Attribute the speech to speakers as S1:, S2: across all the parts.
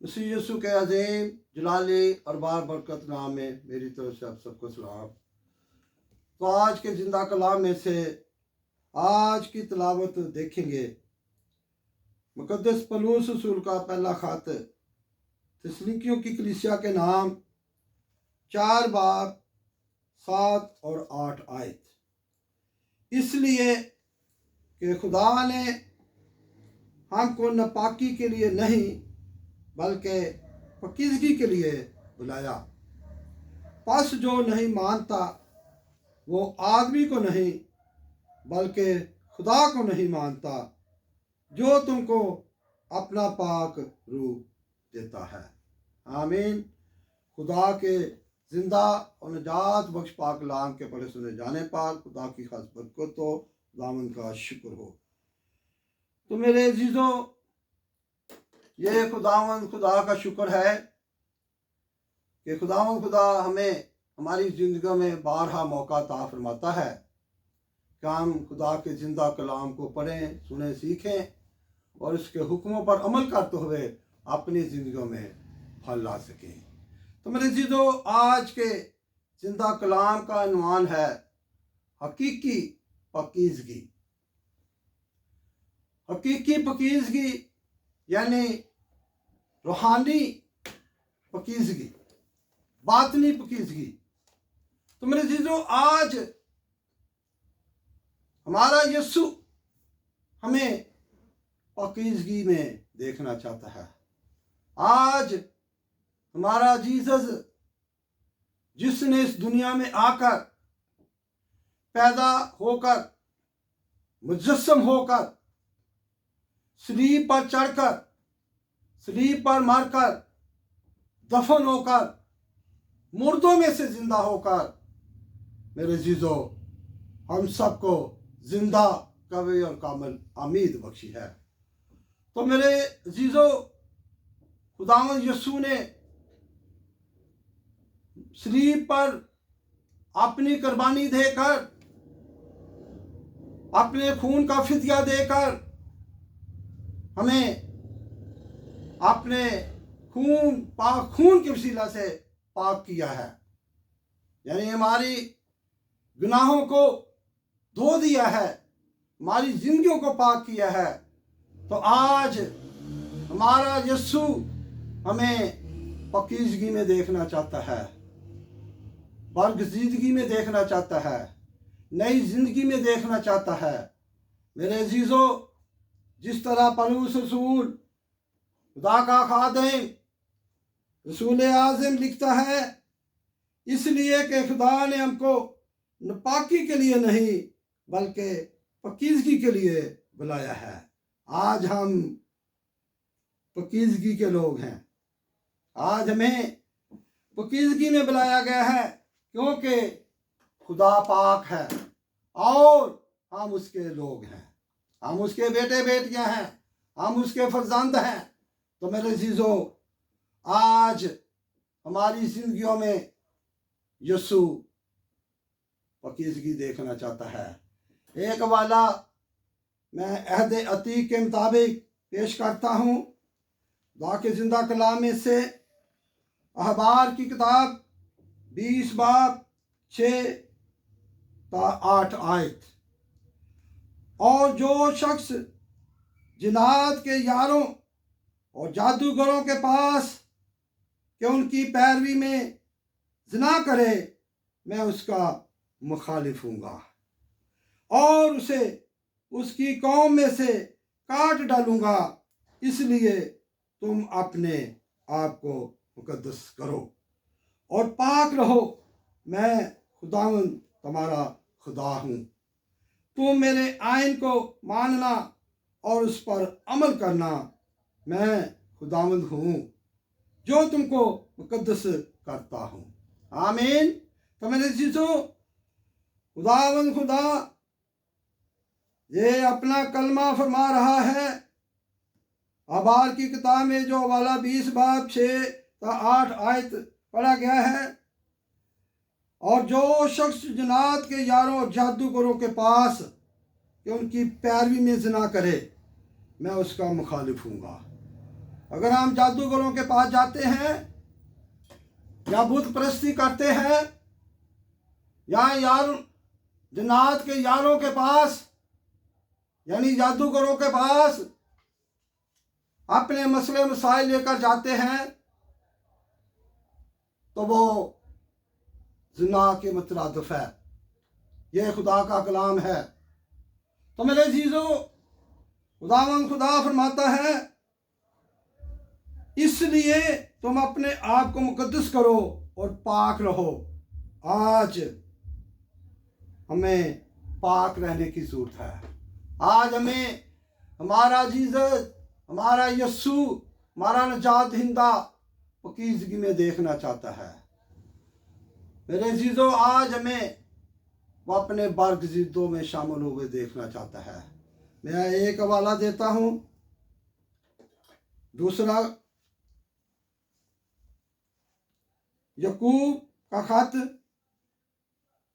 S1: مسیح یسوع کے عظیم جلالی اور بار برکت نام میں میری طرف سے آپ سب کو سلام۔ تو آج کے زندہ کلام میں سے آج کی تلاوت دیکھیں گے مقدس پولس رسول کا پہلا خط تسلنیکیوں کی کلیسیا کے نام 4 باب 7 اور 8 آیت۔ اس لیے کہ خدا نے ہم کو ناپاکی کے لیے نہیں بلکہ پاکیزگی کے لیے بلایا۔ پس جو نہیں مانتا وہ آدمی کو نہیں بلکہ خدا کو نہیں مانتا جو تم کو اپنا پاک روح دیتا ہے۔ آمین۔ خدا کے زندہ اور نجات بخش پاک کلام کے پڑھے سنے جانے پر خدا کی خاص برکت ہو، خداوند کا شکر ہو۔ تو میرے عزیزوں، یہ خداوند خدا کا شکر ہے کہ خداوند خدا ہمیں ہماری زندگیوں میں بارہا موقع عطا فرماتا ہے کہ ہم خدا کے زندہ کلام کو پڑھیں، سنیں، سیکھیں اور اس کے حکموں پر عمل کرتے ہوئے اپنی زندگیوں میں پھل لا سکیں۔ تو میرے عزیزوں، آج کے زندہ کلام کا عنوان ہے حقیقی پاکیزگی۔ حقیقی پاکیزگی یعنی روحانی پاکیزگی، باطنی پاکیزگی۔ تو میرے عزیزوں، آج ہمارا یسوع ہمیں پاکیزگی میں دیکھنا چاہتا ہے۔ آج ہمارا جیسس جس نے اس دنیا میں آ کر پیدا ہو کر مجسم ہو کر صلیب پر چڑھ کر صلیب پر مر کر دفن ہو کر مردوں میں سے زندہ ہو کر میرے عزیزوں ہم سب کو زندہ قوی اور کامل امید بخشی ہے۔ تو میرے عزیزوں، خداوند یسوع نے صلیب پر اپنی قربانی دے کر، اپنے خون کا فدیہ دے کر ہمیں اپنے پاک خون کے وسیلہ سے پاک کیا ہے، یعنی ہماری گناہوں کو دھو دیا ہے، ہماری زندگیوں کو پاک کیا ہے۔ تو آج ہمارا یسوع ہمیں پاکیزگی میں دیکھنا چاہتا ہے، برگزیدگی میں دیکھنا چاہتا ہے، نئی زندگی میں دیکھنا چاہتا ہے۔ میرے عزیزوں، جس طرح پولس رسول خدا کا خادم رسول اعظم لکھتا ہے، اس لیے کہ خدا نے ہم کو ناپاکی کے لیے نہیں بلکہ پاکیزگی کے لیے بلایا ہے۔ آج ہم پاکیزگی کے لوگ ہیں۔ آج ہمیں پاکیزگی میں بلایا گیا ہے کیونکہ خدا پاک ہے اور ہم اس کے لوگ ہیں، ہم اس کے بیٹے بیٹیاں ہیں، ہم اس کے فرزند ہیں۔ تو میرے عزیزوں، آج ہماری زندگیوں میں یسوع پاکیزگی دیکھنا چاہتا ہے۔ ایک حوالہ میں عہد عتیق کے مطابق پیش کرتا ہوں، خدا کے زندہ کلام میں سے اخبار کی کتاب 20 باب 6 تا 8 آیت۔ اور جو شخص جنات کے یاروں اور جادوگروں کے پاس کہ ان کی پیروی میں زنا کرے، میں اس کا مخالف ہوں گا اور اسے اس کی قوم میں سے کاٹ ڈالوں گا۔ اس لیے تم اپنے آپ کو مقدس کرو اور پاک رہو، میں خداوند تمہارا خدا ہوں۔ تم میرے آئین کو ماننا اور اس پر عمل کرنا، میں خداوند ہوں جو تم کو مقدس کرتا ہوں۔ آمین۔ تو میرے عزیزوں، خداوند خدا یہ اپنا کلمہ فرما رہا ہے۔ اخبار کی کتاب میں جو حوالہ 20 باب 6 تا 8 آیت پڑھا گیا ہے، اور جو شخص جنات کے یاروں اور جادوگروں کے پاس کہ ان کی پیروی میں زنا کرے، میں اس کا مخالف ہوں گا अगर हम जादूगरों के पास जाते हैं या बुत परस्ती करते हैं या यार जन्नात के यारों के पास यानी जादूगरों के पास अपने मसले मसाइल लेकर जाते हैं तो वो ज़िना के मुतरादिफ है। ये खुदा का कलाम है। तो मेरे अजीजों, खुदा फरमाता है, इसलिए तुम अपने आप को मुकद्दस करो और पाक रहो। आज हमें पाक रहने की जरूरत है। आज हमें हमारा जीसस, हमारा यस्सु, हमारा नजात दहिंदा पकीज़गी में देखना चाहता है। मेरे अजीजों, आज हमें वो अपने बरगज़ीदों में शामिल हुए देखना चाहता है। मैं एक हवाला देता हूँ, दूसरा यकूब का खत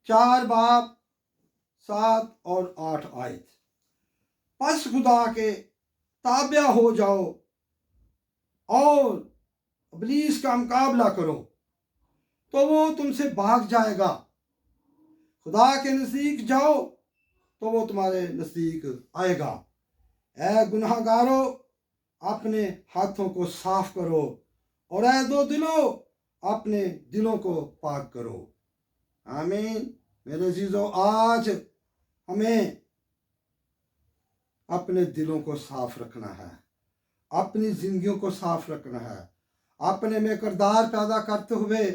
S1: 4 बाब 7 और 8 आयत। पस खुदा के ताबिया हो जाओ और इब्लीस का मुकाबला करो तो वो तुमसे भाग जाएगा। खुदा के नज़दीक जाओ तो वो तुम्हारे नज़दीक आएगा। ऐ गुनाहगारों, अपने हाथों को साफ करो और ऐ दो दिलों, अपने दिलों को पाक करो। आमीन। मेरे अजीजों, आज हमें अपने दिलों को साफ रखना है, अपनी जिंदगियों को साफ रखना है, अपने में किरदार पैदा करते हुए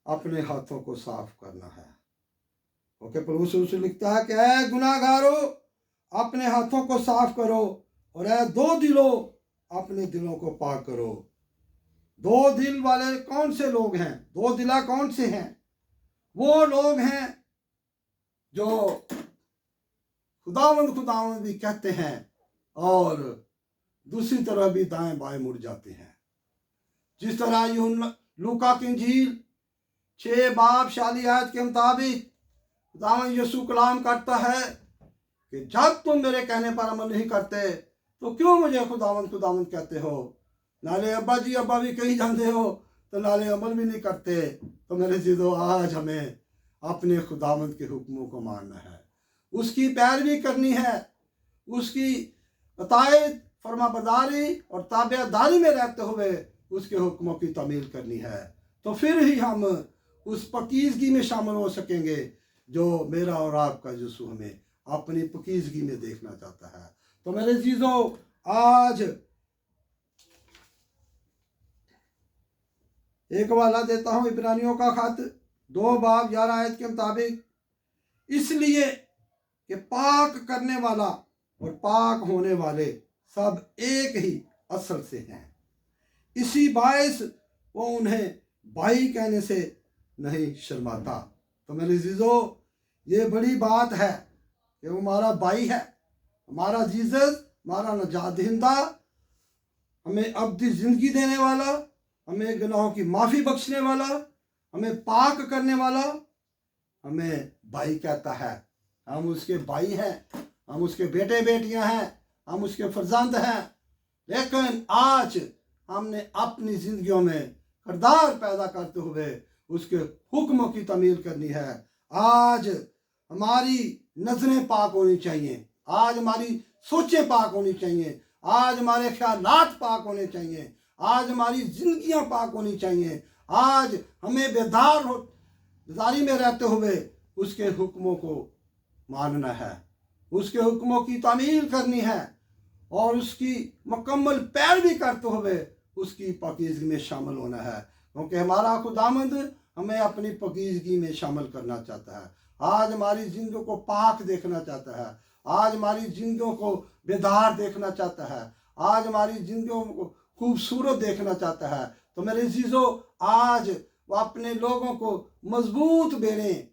S1: अपने हाथों को साफ करना है। ओके, प्रभु लिखता है कि ऐ गुनाहगारों, अपने हाथों को साफ करो और ऐ दो दिलों, अपने दिलों को पाक करो। दो दिल वाले कौन से लोग हैं? दो दिला कौन से हैं? वो लोग हैं जो खुदावंद भी कहते हैं और दूसरी तरफ भी दाएं बाएं मुड़ जाते हैं। जिस तरह लूका की इंजील 6 बाब 46 आयत के मुताबिक खुदावंद यीशु कलाम करता है कि जब तुम मेरे कहने पर अमल नहीं करते तो क्यों मुझे खुदावंद कहते हो? नाले अब्बा जी अब्बा भी कही जाते हो तो नाले अमल भी नहीं करते। तो मेरे जीजो, आज हमें अपने खुदावंद के हुक्मों को मानना है, उसकी पैरवी करनी है, उसकी अतायत फरमाबरदारी और ताबेदारी में रहते हुए उसके हुक्मों की तामील करनी है। तो फिर ही हम उस पकीज़गी में शामिल हो सकेंगे जो मेरा और आपका यीशु हमें अपनी पकीज़गी में देखना चाहता है। तो मेरे जीजों, आज एक हवाला देता हूँ इब्रानियों का खत 2 बाब 11 आयत के मुताबिक, इसलिए कि पाक करने वाला और पाक होने वाले सब एक ही असल से हैं, इसी बायस वो उन्हें भाई कहने से नहीं शर्माता। तो मेरे अजीजों, ये बड़ी बात है कि वो हमारा भाई है, हमारा जीसस, हमारा नजात दहिंदा, हमें अब्दी जिंदगी देने वाला, हमें गुनाहों की माफ़ी बख्शने वाला, हमें पाक करने वाला, हमें भाई कहता है। हम उसके भाई हैं, हम उसके बेटे बेटियां हैं, हम उसके फर्जंद हैं। लेकिन आज हमने अपनी ज़िंदगियों में किरदार पैदा करते हुए उसके हुक्मों की तामील करनी है। आज हमारी नज़रें पाक होनी चाहिए, आज हमारी सोचें पाक होनी चाहिए, आज हमारे ख्यालात पाक होने चाहिए, आज हमारी ज़िंदगियां पाक होनी चाहिए। आज हमें बेदारी में रहते हुए उसके हुक्मों को मानना है, उसके हुक्मों की तामील करनी है और उसकी मुकम्मल पैरवी करते हुए उसकी पाकीज़गी में शामिल होना है, क्योंकि हमारा खुदावंद हमें अपनी पाकीज़गी में शामिल करना चाहता है। आज हमारी ज़िंदगियों को पाक देखना चाहता है, आज हमारी ज़िंदगियों को बेदार देखना चाहता है, आज हमारी ज़िंदगियों को खूबसूरत देखना चाहता है। तो मेरे अजीजों, आज वो अपने लोगों को मजबूत बेड़ें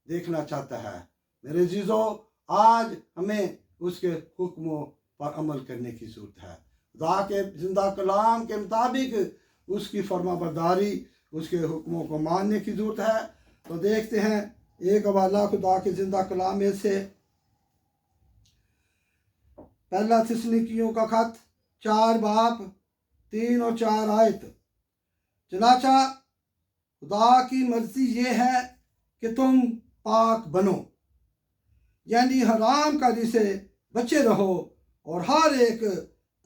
S1: देखना चाहता है। मेरे अजीजों, आज हमें उसके हुक्मों पर अमल करने की ज़रूरत है। खुदा के जिंदा कलाम के मुताबिक उसकी फरमाबरदारी, उसके हुक्मों को मानने की ज़रूरत है। तो देखते हैं एक हवाला खुदा के जिंदा कलाम में से, पहला थिस्सलुनीकियों का खत 4 बाब 3 और 4 आयत। चनाचा खुदा की मर्जी ये है कि तुम पाक बनो, यानी हराम कारी से बचे रहो और हर एक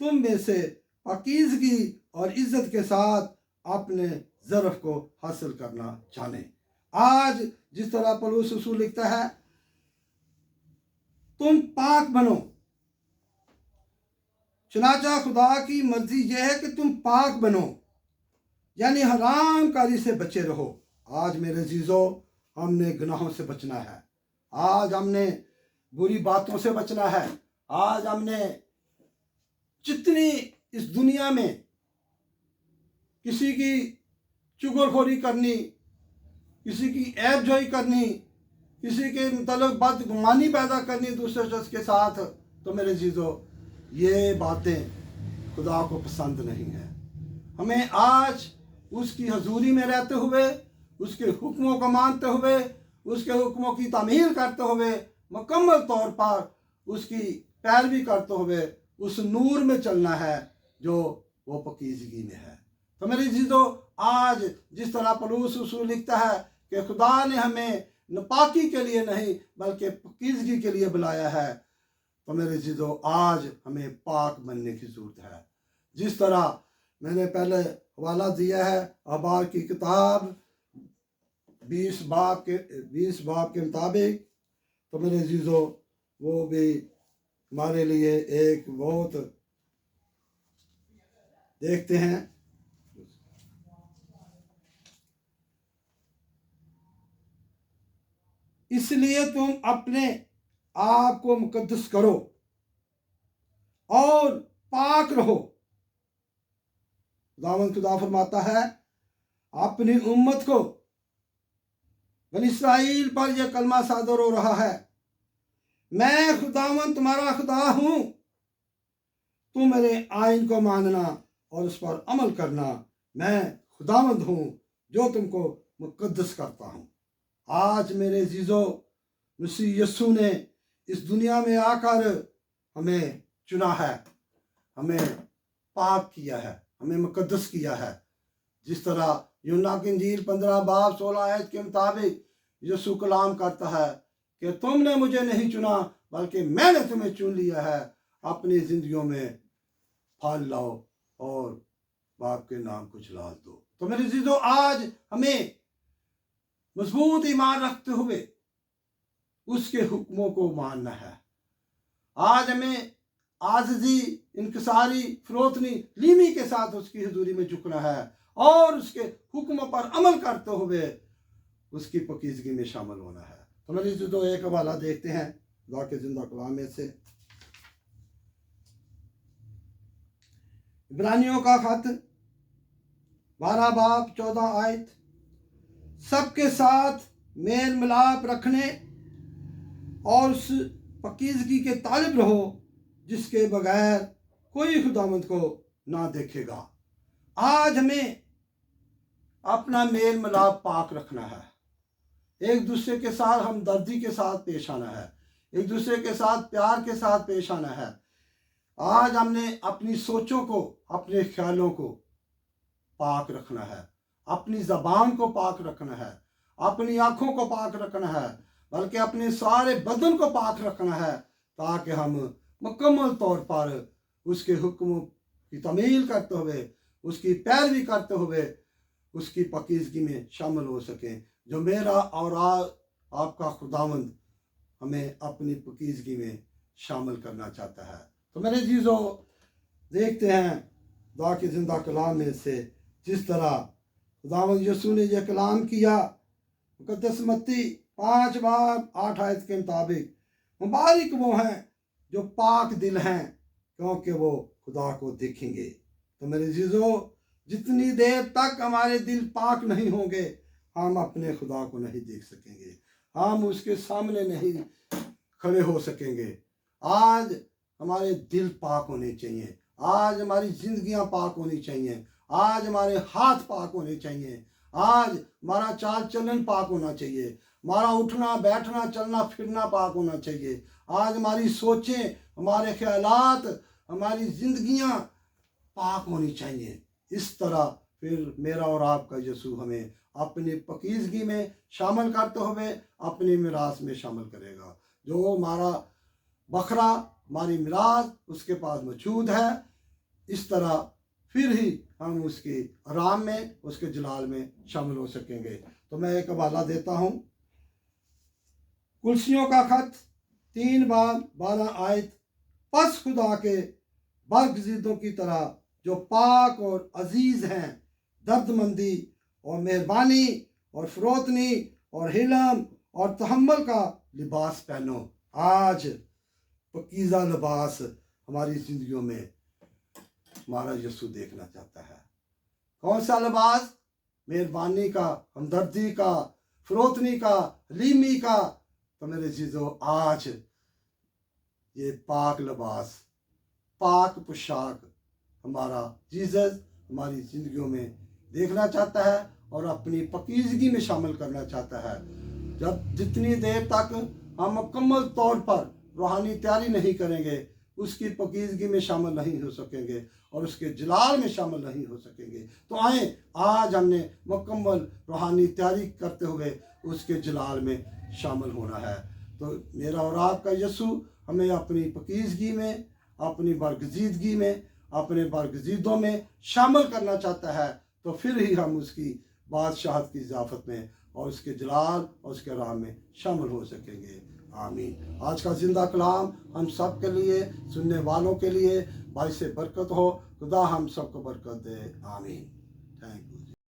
S1: तुम में से पाकीज़गी और इज़्ज़त के साथ अपने ज़रफ़ को हासिल करना जाने। आज जिस तरह पौलुस रसूल लिखता है, तुम पाक बनो। चनाचा खुदा की मर्जी यह है कि तुम पाक बनो, यानी हराम कारी से बचे रहो। आज मेरे अजीजों, हमने गुनाहों से बचना है। आज हमने बुरी बातों से बचना है। आज हमने जितनी इस दुनिया में किसी की चुगलखोरी करनी, किसी की ऐबजोई करनी, किसी के मतलब बदगुमानी पैदा करनी दूसरे शख्स के साथ, तो मेरे अजीजों ये बातें खुदा को पसंद नहीं है। हमें आज उसकी हजूरी में रहते हुए, उसके हुक्मों को मानते हुए, उसके हुक्मों की तामील करते हुए, मुकम्मल तौर पर उसकी पैरवी करते हुए उस नूर में चलना है जो वो पाकीज़गी में है। तो मेरे अजीजों, आज जिस तरह पौलुस रसूल लिखता है कि खुदा ने हमें नापाकी के लिए नहीं बल्कि पाकीज़गी के लिए बुलाया है, तो मेरे अजीजों आज हमें पाक बनने की ज़रूरत है। जिस तरह मैंने पहले हवाला दिया है अखबार की किताब 20 बाब के मुताबिक, तो मेरे अजीजों वो भी हमारे लिए एक बहुत देखते हैं। इसलिए तुम अपने आप को मुकद्दस करो और पाक रहो। खुदा फरमाता है अपनी उम्मत को, बनी इस्राइल पर यह कलमा सादर हो रहा है, मैं खुदावंद तुम्हारा खुदा हूँ, तुम मेरे आइन को मानना और उस पर अमल करना। मैं खुदावंद हूँ जो तुमको मुकद्दस करता हूँ। आज मेरे अजीजों, मसीह यस्सु ने इस दुनिया में आकर हमें चुना है, हमें पाक किया है, हमें मुकद्दस किया है। जिस तरह यूहन्ना की इंजील 15 बाब 16 आयत के मुताबिक यीशु कलाम करता है कि तुमने मुझे नहीं चुना बल्कि मैंने तुम्हें चुन लिया है, अपनी जिंदगियों में फल लाओ और बाप के नाम को जलाल दो। तो मेरे अजीजों, आज हमें मजबूत ईमान रखते हुए उसके हुक्मों को मानना है। आज हमें आज़जी, इनकिसारी, फरोतनी, लीमी के साथ उसकी हुजूरी में झुकना है और उसके हुक्मों पर अमल करते हुए उसकी पाकीज़गी में शामिल होना है। तो मेरे अजीजों, एक हवाला देखते हैं खुदा के जिंदा कलाम में से, इब्रानियों का खत 12 बाब 14 आयत। सबके साथ मेल मिलाप रखने और उस पाकीज़गी के तालिब रहो जिसके बगैर कोई खुदावंद को ना देखेगा। आज हमें अपना मेल मिलाप पाक रखना है, एक दूसरे के साथ हमदर्दी के साथ पेश आना है, एक दूसरे के साथ प्यार के साथ पेश आना है। आज हमने अपनी सोचों को, अपने ख्यालों को पाक रखना है, अपनी ज़बान को पाक रखना है, अपनी आँखों को पाक रखना है, बल्कि अपने सारे बदन को पाक रखना है, ताकि हम मुकम्मल तौर पर उसके हुक्मों की तमील करते हुए, उसकी पैरवी करते हुए उसकी पाकीज़गी में शामिल हो सकें, जो मेरा और आपका खुदावंद हमें अपनी पाकीज़गी में शामिल करना चाहता है। तो मेरे अजीज़ों, देखते हैं खुदा के ज़िंदा कलाम में से जिस तरह खुदावंद यीशु ने यह कलाम किया। मुकद्दस मत्ती 5 बाब 8 आयत के मुताबिक, मुबारक वो हैं जो पाक दिल हैं क्योंकि वो खुदा को देखेंगे। तो मेरे अजीज़ों, जितनी देर तक हमारे दिल पाक नहीं होंगे हम अपने खुदा को नहीं देख सकेंगे, हम उसके सामने नहीं खड़े हो सकेंगे। आज हमारे दिल पाक होने चाहिए, आज हमारी जिंदगियां पाक होनी चाहिए, आज हमारे हाथ पाक होने चाहिए, आज हमारा चाल चलन पाक होना चाहिए, हमारा उठना बैठना चलना फिरना पाक होना चाहिए। आज हमारी सोचें, हमारे ख्यालात, हमारी जिंदगियां पाक होनी चाहिए। इस तरह फिर मेरा और आपका यीशु हमें अपनी पकीजगी में शामिल करते हुए अपनी मिरास में शामिल करेगा। जो हमारा बकरा, हमारी मिरास उसके पास मौजूद है, इस तरह फिर ही हम उसके आराम में, उसके जलाल में शामिल हो सकेंगे। तो मैं एक हवाला देता हूँ, कुलसियों का खत 3 बाब 12 आयत, पस खुदा के बरगज़ीदों की तरह जो पाक और अजीज हैं, दर्दमंदी और मेहरबानी और फरोतनी और हिलम और तहम्मुल का लिबास पहनो। आज पकीज़ा लिबास हमारी ज़िंदगियों में हमारा यीशु देखना चाहता है। कौन सा लिबास? मेहरबानी का, हमदर्दी का, फरोतनी का, हलीमी का। तो मेरे चीज़ों, आज ये पाक लिबास, पाक पोशाक हमारा जीसस हमारी ज़िंदगियों में देखना चाहता है और अपनी पकीज़गी में शामिल करना चाहता है। जब जितनी देर तक हम मुकम्मल तौर पर रूहानी तैयारी नहीं करेंगे, उसकी पकीज़गी में शामिल नहीं हो सकेंगे और उसके जलाल में शामिल नहीं हो सकेंगे। तो आए, आज हमने मुकम्मल रूहानी तैयारी करते हुए उसके जलाल में शामिल होना है। तो मेरा और आपका यीशु हमें अपनी पकीज़गी में, अपनी बरगज़ीदगी में, अपने बरगज़ीदों में शामिल करना चाहता है। तो फिर ही हम उसकी बादशाहत की इजाफत में और उसके जलाल और उसके राह में शामिल हो सकेंगे। आमीन। आज का ज़िंदा कलाम हम सब के लिए, सुनने वालों के लिए बाइस बरकत हो। खुदा हम सबको बरकत दे। आमीन। थैंक